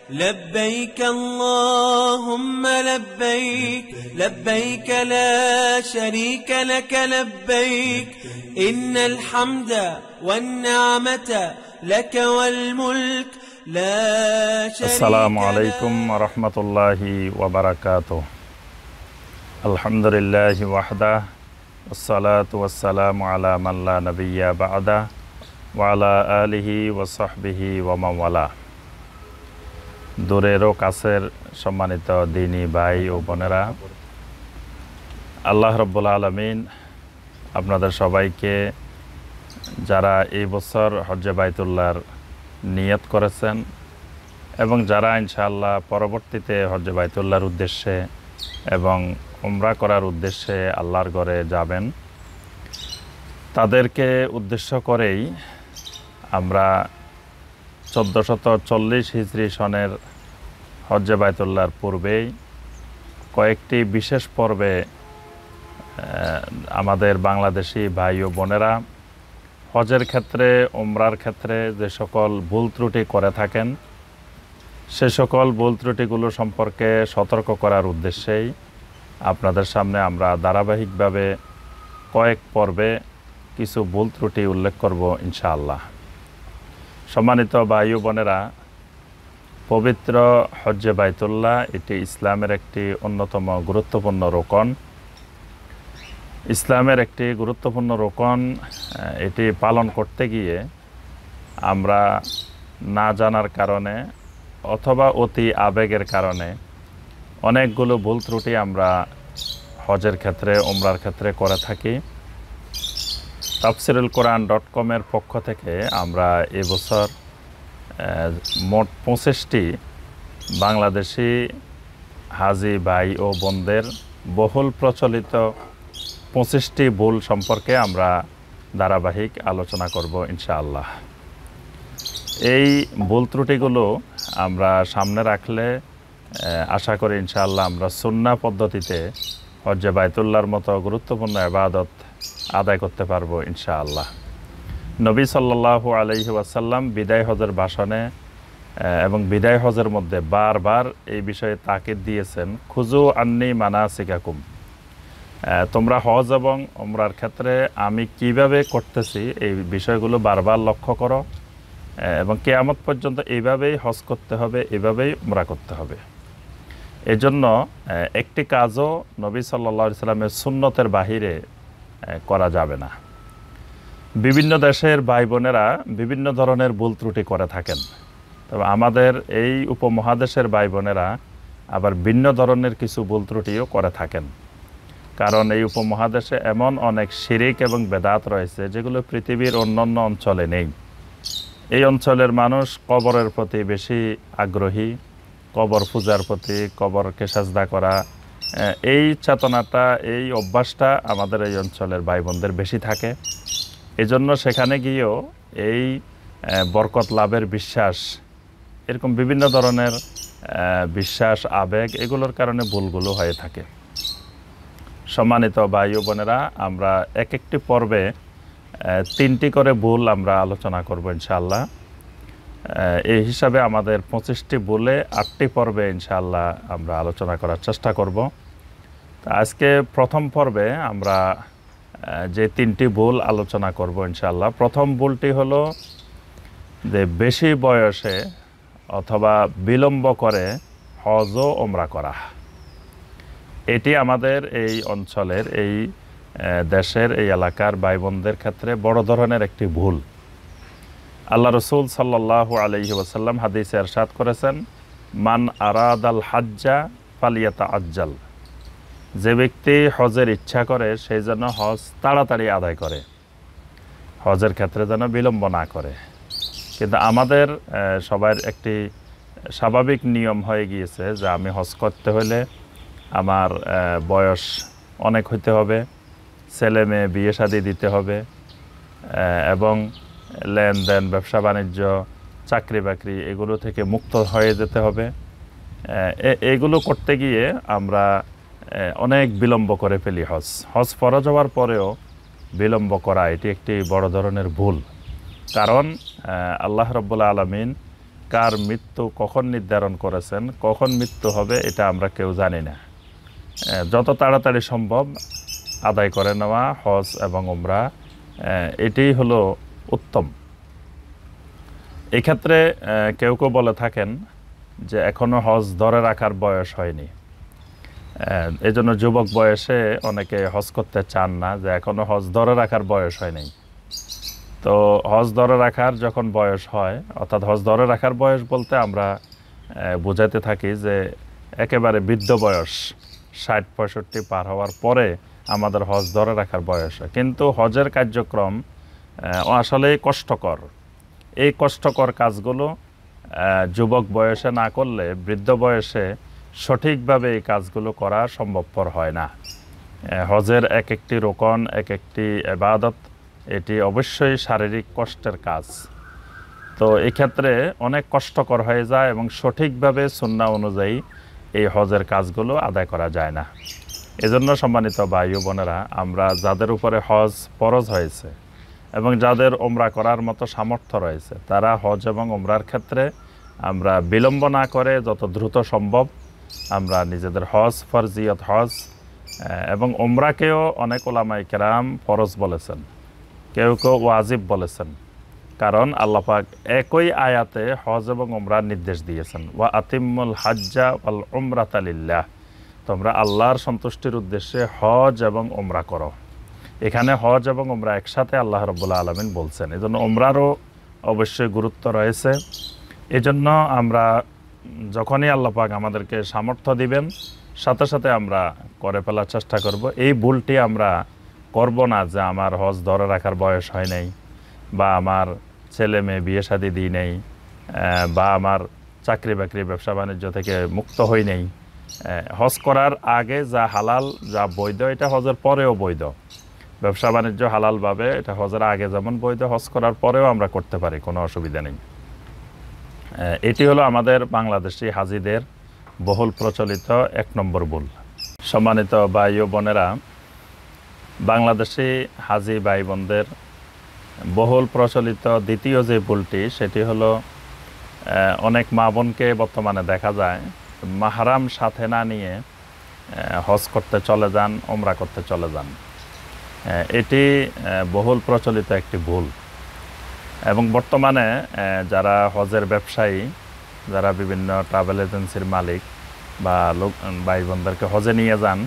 لبيك اللهم لبيك لبيك لا شريك لك لبيك إن الحمد والنعمة لك والملك لا شريك لك. السلام عليكم ورحمة الله وبركاته. الحمد لله وحده والصلاة والسلام على من لا نبي بعده وعلى آله وصحبه ومن والاه. দূরের ও কাছের সম্মানিত দিনী ভাই ও বোনেরা, আল্লাহ রাব্বুল আলামিন আপনাদের সবাইকে যারা এই বছর হজ্জে বাইতুল্লাহর নিয়ত করেছেন এবং যারা ইনশাআল্লাহ পরবর্তীতে হজ্জে বাইতুল্লাহর উদ্দেশ্যে এবং উমরা করার উদ্দেশ্যে আল্লাহর ঘরে যাবেন, তাদেরকে উদ্দেশ্য করেই আমরা 1440 হিজরি সনের হজ্জে বাইতুল্লাহর পূর্বেই কয়েকটি বিশেষ পর্বে আমাদের বাংলাদেশি ভাই ও বোনেরা হজের ক্ষেত্রে উমরার ক্ষেত্রে যে সকল ভুল ত্রুটি করে থাকেন, সে সকল ভুল ত্রুটিগুলো সম্পর্কে সতর্ক করার উদ্দেশ্যেই আপনাদের সামনে আমরা ধারাবাহিকভাবে কয়েক পর্বে কিছু ভুল ত্রুটি উল্লেখ করব ইনশাআল্লাহ। সম্মানিত ভাই ও বোনেরা, পবিত্র হজ্জে বাইতুল্লাহ এটি ইসলামের একটি অন্যতম গুরুত্বপূর্ণ রোকন। ইসলামের একটি গুরুত্বপূর্ণ রোকন, এটি পালন করতে গিয়ে আমরা না জানার কারণে অথবা অতি আবেগের কারণে অনেকগুলো ভুল ত্রুটি আমরা হজের ক্ষেত্রে উমরার ক্ষেত্রে করে থাকি। tafsirulquran.com এর পক্ষ থেকে আমরা এবছর মোট 25টি বাংলাদেশি হাজি ভাই ও বোনদের বহুল প্রচলিত 25টি ভুল সম্পর্কে আমরা ধারাবাহিক আলোচনা করব ইনশাআল্লাহ। এই ভুল ত্রুটিগুলো আমরা সামনে রাখলে আশা করি ইনশাআল্লাহ আমরা সুন্নাহ পদ্ধতিতে হজ্জে বাইতুল্লাহর মতো গুরুত্বপূর্ণ ইবাদত আদায় করতে পারবো ইনশাআল্লাহ। নবী সাল্লাল্লাহু আলাইহি ওয়াসাল্লাম বিদায় হজের ভাষণে এবং বিদায় হজের মধ্যে বারবার এই বিষয়ে তাকিদ দিয়েছেন, খুজু আন্নি মানাসিকাকুম, তোমরা হজ এবং উমরার ক্ষেত্রে আমি কিভাবে করতেছি এই বিষয়গুলো বারবার লক্ষ্য করো এবং কিয়ামত পর্যন্ত এইভাবেই হজ করতে হবে, এইভাবেই উমরা করতে হবে। এজন্য একটি কাজও নবী সাল্লাল্লাহু আলাইহি সাল্লামের সুন্নতের বাহিরে করা যাবে না। বিভিন্ন দেশের ভাই বোনেরা বিভিন্ন ধরনের ভুল ত্রুটি করে থাকেন, তবে আমাদের এই উপমহাদেশের ভাই বোনেরা আবার ভিন্ন ধরনের কিছু ভুল ত্রুটিও করে থাকেন। কারণ এই উপমহাদেশে এমন অনেক শিরিক এবং বেদাত রয়েছে যেগুলো পৃথিবীর অন্যান্য অঞ্চলে নেই। এই অঞ্চলের মানুষ কবরের প্রতি বেশি আগ্রহী, কবর পূজার প্রতি, কবরকে সাজদা করা, এই চেতনাটা, এই অভ্যাসটা আমাদের এই অঞ্চলের ভাই বোনদের বেশি থাকে। এজন্য সেখানে গিয়েও এই বরকত লাভের বিশ্বাস, এরকম বিভিন্ন ধরনের বিশ্বাস, আবেগ, এগুলোর কারণে ভুলগুলো হয়ে থাকে। সম্মানিত ভাই ও বোনেরা, আমরা এক একটি পর্বে 3টি করে ভুল আমরা আলোচনা করব ইনশাআল্লাহ। এই হিসাবে আমাদের 25টি ভুলে 8টি পর্বে ইনশাআল্লাহ আমরা আলোচনা করার চেষ্টা করব। তো আজকে প্রথম পর্বে আমরা যে 3টি ভুল আলোচনা করব ইনশাআল্লাহ। প্রথম ভুলটি হলো যে বেশি বয়সে অথবা বিলম্ব করে হজ ও উমরা করা। এটি আমাদের এই অঞ্চলের, এই দেশের, এই এলাকার ভাই বোনদের ক্ষেত্রে বড় ধরনের একটি ভুল। আল্লাহ রসুল সাল্লাল্লাহু আলাইহি ওয়াসাল্লাম হাদিসে ইরশাদ করেছেন, মান আরাদাল হাজ্জা ফালিয়াতাআজ্জাল, যে ব্যক্তি হজের ইচ্ছা করে সেই যেন হজ তাড়াতাড়ি আদায় করে, হজের ক্ষেত্রে যেন বিলম্ব না করে। কিন্তু আমাদের সবার একটি স্বাভাবিক নিয়ম হয়ে গিয়েছে যে আমি হজ করতে হলে আমার বয়স অনেক হইতে হবে, ছেলে মেয়ে বিয়ে শাদী দিতে হবে এবং লেনদেন, ব্যবসা বাণিজ্য, চাকরি বাকরি এগুলো থেকে মুক্ত হয়ে যেতে হবে। এগুলো করতে গিয়ে আমরা অনেক বিলম্ব করে ফেলি। হজ ফরজ হওয়ার পরেও বিলম্ব করা এটি একটি বড় ধরনের ভুল। কারণ আল্লাহ রাব্বুল আলামিন কার মৃত্যু কখন নির্ধারণ করেছেন, কখন মৃত্যু হবে এটা আমরা কেউ জানি না। যত তাড়াতাড়ি সম্ভব আদায় করে নেওয়া হজ এবং উমরা এটাই হলো উত্তম। এক্ষেত্রে কেউ কেউ বলে থাকেন যে এখনও হজ ধরে রাখার বয়স হয়নি, এই জন্য যুবক বয়সে অনেকে হজ করতে চান না, যে এখনও হজ ধরে রাখার বয়স হয়নি। তো হজ ধরে রাখার যখন বয়স হয়, অর্থাৎ হজ ধরে রাখার বয়স বলতে আমরা বোঝাতে থাকি যে একেবারে বৃদ্ধ বয়স 60-65 পার হওয়ার পরে আমাদের হজ ধরে রাখার বয়স হয়। কিন্তু হজের কার্যক্রম আসলেই কষ্টকর। এই কষ্টকর কাজগুলো যুবক বয়সে না করলে বৃদ্ধ বয়সে সঠিকভাবে এই কাজগুলো করা সম্ভবপর হয় না। হজের এক একটি রোকন, এক একটি ইবাদত, এটি অবশ্যই শারীরিক কষ্টের কাজ। তো এক্ষেত্রে অনেক কষ্টকর হয়ে যায় এবং সঠিকভাবে সুন্নাহ অনুযায়ী এই হজের কাজগুলো আদায় করা যায় না। এজন্য সম্মানিত ভাই ও বোনেরা, আমরা যাদের উপরে হজ ফরজ হয়েছে এবং যাদের উমরা করার মতো সামর্থ্য রয়েছে, তারা হজ এবং উমরার ক্ষেত্রে আমরা বিলম্ব না করে যত দ্রুত সম্ভব আমরা নিজেদের হজ, ফরজিয়ত হজ এবং উমরাকেও অনেক উলামায়ে কেরাম ফরজ বলেছেন, কেউ কেউ ওয়াজিব বলেছেন। কারণ আল্লাহ পাক একই আয়াতে হজ এবং উমরার নির্দেশ দিয়েছেন, ওয়া আতিম্মুল হাজ্জা ওয়াল উমরাতা লিল্লাহ, তোমরা আল্লাহর সন্তুষ্টির উদ্দেশ্যে হজ এবং উমরা করো। এখানে হজ এবং উমরা একসাথে আল্লাহ রাব্বুল আলামিন বলছেন, এজন্য উমরারও অবশ্যই গুরুত্ব রয়েছে। এজন্য আমরা যখনই আল্লাহ পাক আমাদেরকে সামর্থ্য দিবেন, সাথে সাথে আমরা করে ফেলার চেষ্টা করব। এই ভুলটি আমরা করব না যে আমার হজ ধরে রাখার বয়স হয় নাই, বা আমার ছেলে মেয়ে বিয়ে শাদী দিই নেই, বা আমার চাকরি বাকরি ব্যবসা বাণিজ্য থেকে মুক্ত হই নেই। হজ করার আগে যা হালাল, যা বৈধ, এটা হজের পরেও বৈধ। ব্যবসা বাণিজ্য হালালভাবে এটা হজের আগে যেমন বৈধ, হজ করার পরেও আমরা করতে পারি, কোনো অসুবিধা নেই। এটি হলো আমাদের বাংলাদেশি হাজিদের বহুল প্রচলিত 1 নম্বর ভুল। সম্মানিত ভাই ও বোনেরা, বাংলাদেশি হাজি ভাই বোনদের বহুল প্রচলিত দ্বিতীয় যে ভুলটি, সেটি হলো অনেক মা বোনকে বর্তমানে দেখা যায় মাহরাম সাথে না নিয়ে হজ করতে চলে যান, উমরা করতে চলে যান। এটি বহুল প্রচলিত একটি ভুল। এবং বর্তমানে যারা হজের ব্যবসায়ী, যারা বিভিন্ন ট্রাভেল এজেন্সির মালিক বা ভাই বোনদেরকে হজে নিয়ে যান,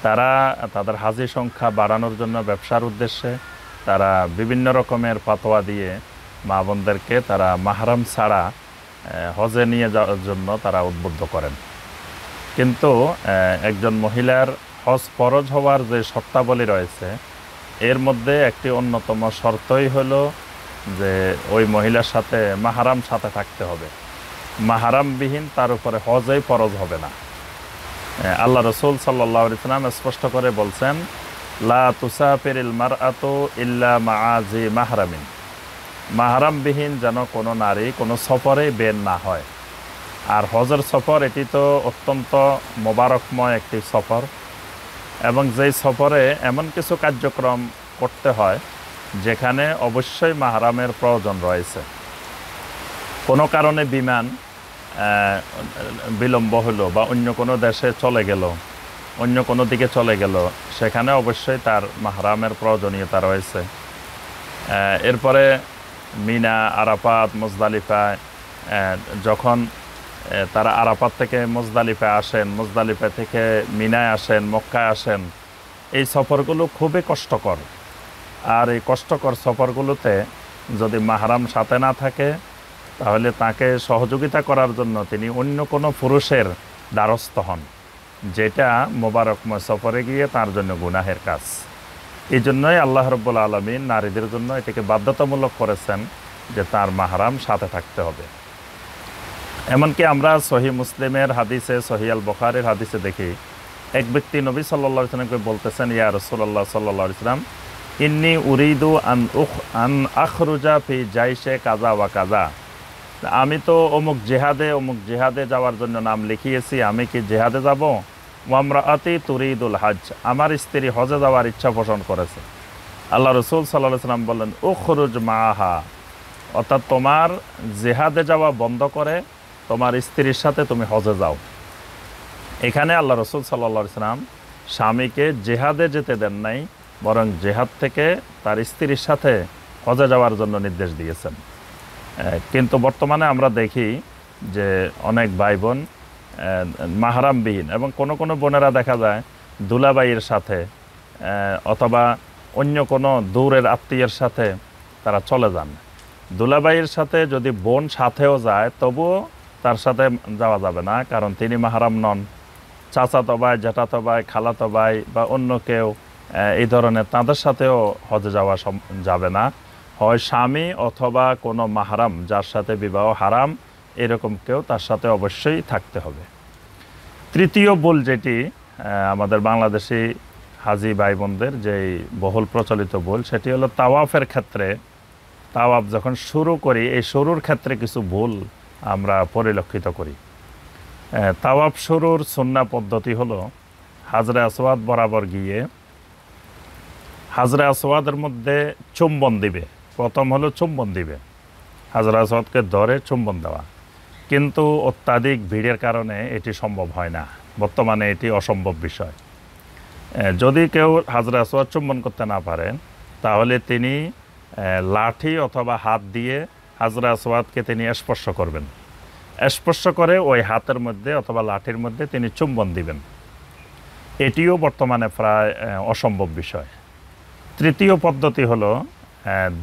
তারা তাদের হাজি সংখ্যা বাড়ানোর জন্য ব্যবসার উদ্দেশ্যে তারা বিভিন্ন রকমের ফতোয়া দিয়ে মা বোনদেরকে তারা মাহরাম ছাড়া হজে নিয়ে যাওয়ার জন্য তারা উদ্বুদ্ধ করেন। কিন্তু একজন মহিলার হজ ফরজ হওয়ার যে শর্তাবলী রয়েছে, এর মধ্যে একটি অন্যতম শর্তই হলো যে ওই মহিলার সাথে মাহরাম সাথে থাকতে হবে। মাহরামবিহীন তার উপরে হজই ফরজ হবে না। আল্লাহ রাসূল সাল্লাল্লাহু আলাইহি ওয়াসাল্লাম স্পষ্ট করে বলছেন, লা তুসাফিরিল মারআতু ইল্লা মা'a জি মাহরামিন, মাহরামবিহীন যেন কোনো নারী কোনো সফরে বের না হয়। আর হজের সফর এটি তো অত্যন্ত মোবারকময় একটি সফর, এবং যেই সফরে এমন কিছু কার্যক্রম করতে হয় যেখানে অবশ্যই মাহরামের প্রয়োজন রয়েছে। কোনো কারণে বিমান বিলম্ব হলো বা অন্য কোনো দেশে চলে গেল, অন্য কোনো দিকে চলে গেল, সেখানে অবশ্যই তার মাহরামের প্রয়োজনীয়তা রয়েছে। এরপরে মিনা, আরাফাত, মুজদালিফায় যখন তারা আরাফাত থেকে মুজদালিফায় আসেন, মুজদালিফা থেকে মিনায় আসেন, মক্কায় আসেন, এই সফরগুলো খুবই কষ্টকর। আর এই কষ্টকর সফরগুলোতে যদি মাহরাম সাথে না থাকে, তাহলে তাকে সহযোগিতা করার জন্য তিনি অন্য কোনো পুরুষের দ্বারস্থ হন, যেটা মোবারকময় সফরে গিয়ে তার জন্য গুনাহের কাজ। এই জন্যই আল্লাহ রাব্বুল আলামিন নারীদের জন্য এটাকে বাধ্যতামূলক করেছেন যে তার মাহরাম সাথে থাকতে হবে। এমনকি আমরা সহিহ মুসলিমের হাদিসে, সহিহ আল বুখারীর হাদিসে দেখি, এক ব্যক্তি নবী সাল্লাল্লাহু আলাইহি ওয়াসাল্লামকে বলতেছেন, ইয়া রাসূলুল্লাহ সাল্লাল্লাহু আলাইহি ওয়াসাল্লাম, ইন্নী উরিদু আন আখরুজা ফি জাইশে কাজা ওয়া কাজা, আমি তো অমুক জেহাদে যাওয়ার জন্য নাম লিখিয়েছি, আমি কি জেহাদে যাব? ওয়ামরাআতি তুরিদুল হজ, আমার স্ত্রী হজে যাওয়ার ইচ্ছা পোষণ করেছে। আল্লাহ রাসূল সাল্লাল্লাহু আলাইহি ওয়াসাল্লাম বললেন, উখরুজ মাআহা, অর্থাৎ তোমার জেহাদে যাওয়া বন্ধ করে তোমার স্ত্রীর সাথে তুমি হজে যাও। এখানে আল্লাহ রসুল সাল্লাল্লাহু আলাইহি ওয়াসাল্লাম স্বামীকে জেহাদে যেতে দেন নাই, বরং জেহাদ থেকে তার স্ত্রীর সাথে হজে যাওয়ার জন্য নির্দেশ দিয়েছেন। কিন্তু বর্তমানে আমরা দেখি যে অনেক ভাই বোন মাহরামবিহীন, এবং কোনো কোনো বোনেরা দেখা যায় দুলাবাইয়ের সাথে অথবা অন্য কোনো দূরের আত্মীয়ের সাথে তারা চলে যান। দুলাবাইয়ের সাথে যদি বোন সাথেও যায় তবুও তার সাথে যাওয়া যাবে না, কারণ তিনি মাহরাম নন। চাচাতো ভাই, জ্যাঠাতো ভাই, খালাতো ভাই বা অন্য কেউ এই ধরনের তাদের সাথেও হজে যাওয়া যাবে না। হয় স্বামী অথবা কোনো মাহরাম যার সাথে বিবাহ হারাম এরকম কেউ তার সাথে অবশ্যই থাকতে হবে। তৃতীয় ভুল যেটি আমাদের বাংলাদেশি হাজি ভাই বোনদের যেই বহুল প্রচলিত ভুল, সেটি হলো তাওয়াফের ক্ষেত্রে, তাওয়াফ যখন শুরু করি এই শুরুর ক্ষেত্রে কিছু ভুল আমরা পরিলক্ষিত করি। তাওয়াফ শুরুর সুন্নাহ পদ্ধতি হলো হাজরে আসওয়াদ বরাবর গিয়ে হাজরে আসওয়াদের মধ্যে চুম্বন দিবে। প্রথম হলো চুম্বন দিবে, হাজরে আসওয়াদকে ধরে চুম্বন দেওয়া। কিন্তু অত্যাধিক ভিড়ের কারণে এটি সম্ভব হয় না, বর্তমানে এটি অসম্ভব বিষয়। যদি কেউ হাজরে আসওয়াদ চুম্বন করতে না পারেন তাহলে তিনি লাঠি অথবা হাত দিয়ে হাজরে আসওয়াদকে তিনি স্পর্শ করবেন। স্পর্শ করে ওই হাতের মধ্যে অথবা লাঠির মধ্যে তিনি চুম্বন দিবেন। এটিও বর্তমানে প্রায় অসম্ভব বিষয়। তৃতীয় পদ্ধতি হলো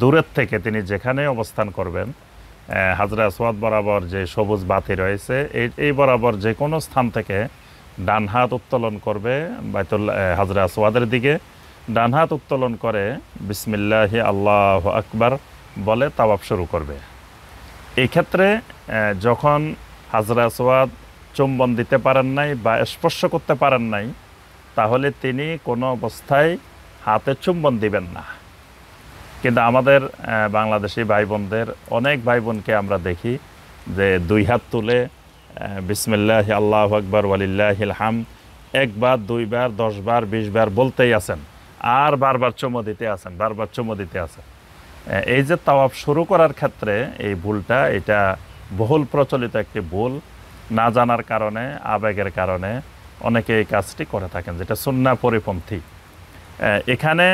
দূরের থেকে তিনি যেখানে অবস্থান করবেন, হাজরে আসওয়াদ বরাবর যে সবুজ বাতি রয়েছে এই বরাবর যে কোনো স্থান থেকে ডান হাত উত্তোলন করবে হাজরে আসওয়াদের দিকে। ডান হাত উত্তোলন করে বিসমিল্লাহি আল্লাহু আকবার বলে তাওয়াফ শুরু করবে। এই ক্ষেত্রে যখন হাজরে আসওয়াদ চুম্বন দিতে পারেন নাই বা স্পর্শ করতে পারেন নাই তাহলে তিনি কোনো অবস্থায় হাতে চুম্বন দিবেন না। কিন্তু আমাদের বাংলাদেশি ভাই বোনদের অনেক ভাই বোনকে আমরা দেখি যে দুই হাত তুলে বিসমিল্লাহি আল্লাহু আকবার ওয়ালিল্লাহিল হামদ একবার, দুইবার, 10 বার, 20 বার বলতেই আছেন, আর বারবার চুমো দিতে আছেন, বারবার চুমো দিতে আছেন। এই যে তাওয়াফ শুরু করার ক্ষেত্রে এই ভুলটা, এটা বহুল প্রচলিত একটি ভুল। না জানার কারণে, আবেগের কারণে অনেকে এই কাজটি করে থাকেন, যেটা সুন্নাহ পরিপন্থী। এখানে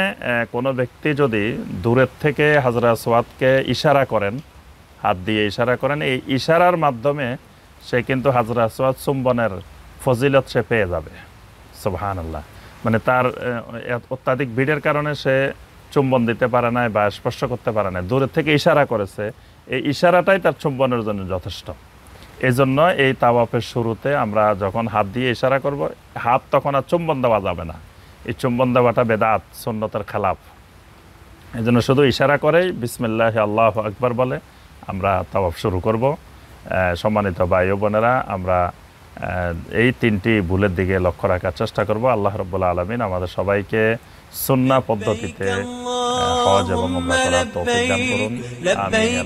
কোনো ব্যক্তি যদি দূরের থেকে হাজরে আসওয়াদকে ইশারা করেন, হাত দিয়ে ইশারা করেন, এই ইশারার মাধ্যমে সে কিন্তু হাজরে আসওয়াদ চুম্বনের ফজিলত সে পেয়ে যাবে। সুবহানাল্লাহ। মানে তার অত্যাধিক ভিড়ের কারণে সে চুম্বন দিতে পারে না বা স্পর্শ করতে পারে না, দূরের থেকে ইশারা করেছে, এই ইশারাটাই তার চুম্বনের জন্য যথেষ্ট। এই জন্য এই তাওয়াফের শুরুতে আমরা যখন হাত দিয়ে ইশারা করব, হাত তখন আর চুম্বন দেওয়া যাবে না। এই চুম্বন দেওয়াটা বেদাত, সুন্নতের খেলাফ। এই জন্য শুধু ইশারা করেই বিসমিল্লাহি আল্লাহু আকবার বলে আমরা তাওয়াফ শুরু করব। সম্মানিত ভাই ও বোনেরা, আমরা এই 3টি ভুলের দিকে লক্ষ্য রাখার চেষ্টা করব। আল্লাহ রাব্বুল আলামিন আমাদের সবাইকে সুন্নাহ পদ্ধতিতে হজ এবং উমরা করার তৌফিক দান করুন। আমিন।